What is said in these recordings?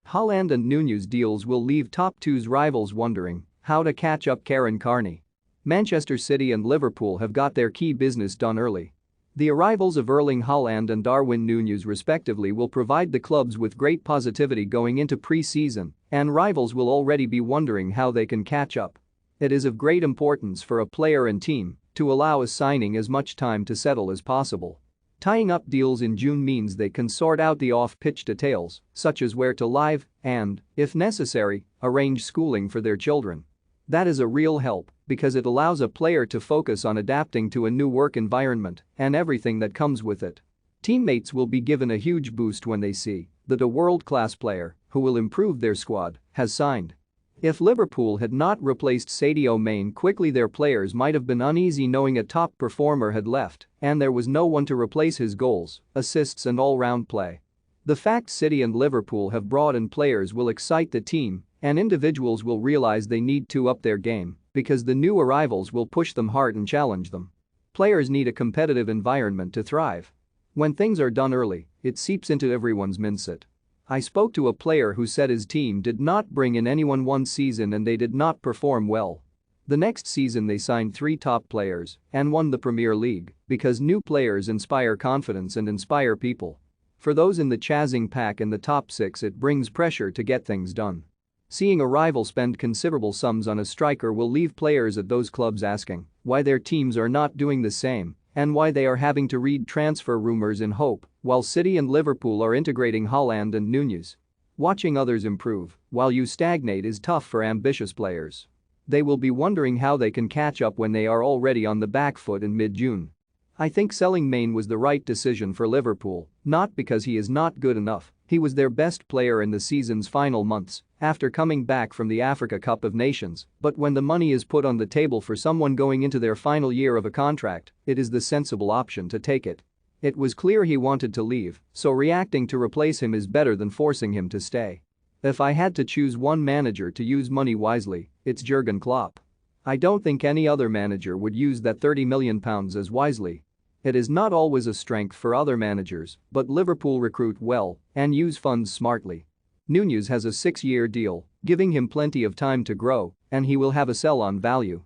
Haaland and Núñez deals will leave top two's rivals wondering how to catch up. Carney. Manchester City and Liverpool have got their key business done early. The arrivals of Erling Haaland and Darwin Núñez respectively will provide the clubs with great positivity going into pre-season, and rivals will already be wondering how they can catch up. It is of great importance for a player and team to allow a signing as much time to settle as possible. Tying up deals in June means they can sort out the off-pitch details, such as where to live and, if necessary, arrange schooling for their children. That is a real help because it allows a player to focus on adapting to a new work environment and everything that comes with it. Teammates will be given a huge boost when they see that a world-class player, who will improve their squad, has signed. If Liverpool had not replaced Sadio Mane quickly, their players might have been uneasy knowing a top performer had left and there was no one to replace his goals, assists and all-round play. The fact City and Liverpool have brought in players will excite the team, and individuals will realize they need to up their game because the new arrivals will push them hard and challenge them. Players need a competitive environment to thrive. When things are done early, it seeps into everyone's mindset. I spoke to a player who said his team did not bring in anyone one season and they did not perform well. The next season they signed 3 top players and won the Premier League because new players inspire confidence and inspire people. For those in the chasing pack in the top 6, it brings pressure to get things done. Seeing a rival spend considerable sums on a striker will leave players at those clubs asking why their teams are not doing the same and why they are having to read transfer rumors in hope while City and Liverpool are integrating Haaland and Núñez. Watching others improve while you stagnate is tough for ambitious players. They will be wondering how they can catch up when they are already on the back foot in mid-June. I think selling Mane was the right decision for Liverpool, not because he is not good enough. He was their best player in the season's final months after coming back from the Africa Cup of Nations, but when the money is put on the table for someone going into their final year of a contract, it is the sensible option to take it. It was clear he wanted to leave, so reacting to replace him is better than forcing him to stay. If I had to choose one manager to use money wisely, it's Jurgen Klopp. I don't think any other manager would use that £30 million as wisely. It is not always a strength for other managers, but Liverpool recruit well and use funds smartly. Núñez has a 6-year deal, giving him plenty of time to grow, and he will have a sell-on value.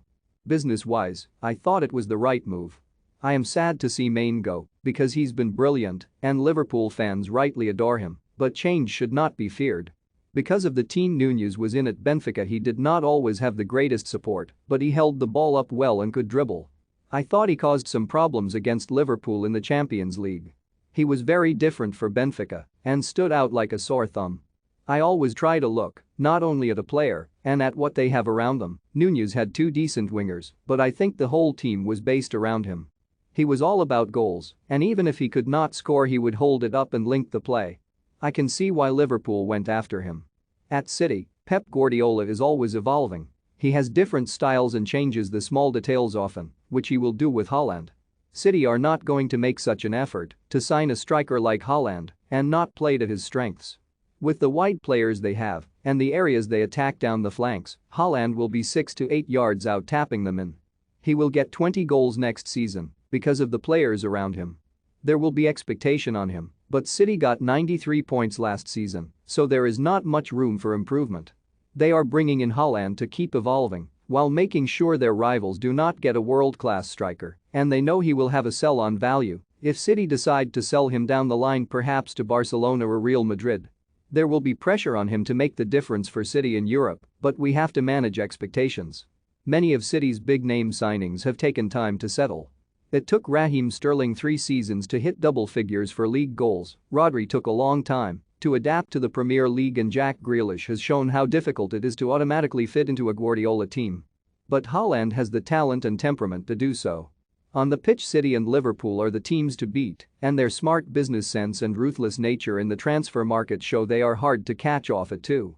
Business-wise, I thought it was the right move. I am sad to see Mane go because he's been brilliant and Liverpool fans rightly adore him, but change should not be feared. Because of the team Núñez was in at Benfica, he did not always have the greatest support, but he held the ball up well and could dribble. I thought he caused some problems against Liverpool in the Champions League. He was very different for Benfica and stood out like a sore thumb. I always try to look not only at a player and at what they have around them. Núñez had 2 decent wingers, but I think the whole team was based around him. He was all about goals, and even if he could not score, he would hold it up and link the play. I can see why Liverpool went after him. At City, Pep Guardiola is always evolving. He has different styles and changes the small details often, which he will do with Haaland. City are not going to make such an effort to sign a striker like Haaland and not play to his strengths. With the wide players they have and the areas they attack down the flanks, Haaland will be 6 to 8 yards out tapping them in. He will get 20 goals next season because of the players around him. There will be expectation on him, but City got 93 points last season, so there is not much room for improvement. They are bringing in Haaland to keep evolving while making sure their rivals do not get a world-class striker, and they know he will have a sell-on value if City decide to sell him down the line, perhaps to Barcelona or Real Madrid. There will be pressure on him to make the difference for City in Europe, but we have to manage expectations. Many of City's big-name signings have taken time to settle. It took Raheem Sterling 3 seasons to hit double figures for league goals. Rodri took a long time to adapt to the Premier League, and Jack Grealish has shown how difficult it is to automatically fit into a Guardiola team. But Haaland has the talent and temperament to do so. On the pitch, City and Liverpool are the teams to beat, and their smart business sense and ruthless nature in the transfer market show they are hard to catch off at too.